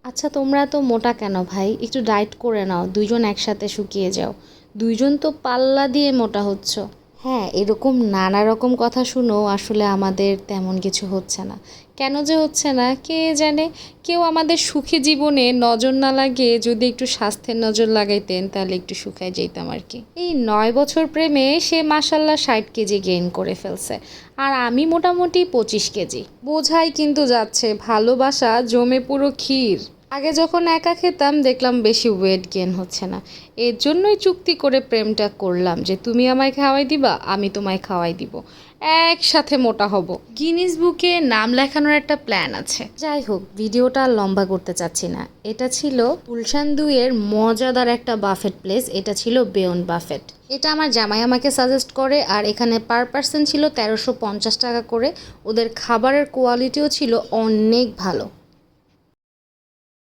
আচ্ছা তোমরা তো মোটা কেন ভাই? একটু ডায়েট করে নাও, দুইজন একসাথে শুকিয়ে যাও। দুইজন তো পাল্লা দিয়ে মোটা হচ্ছ। হ্যাঁ, এরকম নানা রকম কথা শুনেও আসলে আমাদের তেমন কিছু হচ্ছে না। কেন যে হচ্ছে না কে জানে। কেউ আমাদের সুখী জীবনে নজর না লাগিয়ে যদি একটু স্বাস্থ্যের নজর লাগাইতেন তাহলে একটু শুকায় যেতাম আর কি। এই 9 বছর প্রেমে সে মাসাল্লাহ 60 কেজি গেইন করে ফেলছে, আর আমি মোটামুটি 25 কেজি। বোঝাই কিন্তু যাচ্ছে ভালোবাসা জমে পুরো ক্ষীর। আগে যখন একা খেতাম দেখলাম বেশি ওয়েট গেইন হচ্ছে না, এর জন্যই চুক্তি করে প্রেমটা করলাম যে তুমি আমায় খাওয়াই দিবা, আমি তোমায় খাওয়াই দিব, একসাথে মোটা হব। গিনিস বুকে নাম লেখানোর একটা প্ল্যান আছে। যাই হোক, ভিডিওটা আর লম্বা করতে চাচ্ছি না। এটা ছিল গুলশান 2-এর মজাদার একটা বাফেট প্লেস, এটা ছিল বেয়ন্ড বাফেট। এটা আমার জামাই আমাকে সাজেস্ট করে, আর এখানে পার পার্সন ছিল 1350 টাকা করে। ওদের খাবারের কোয়ালিটিও ছিল অনেক ভালো।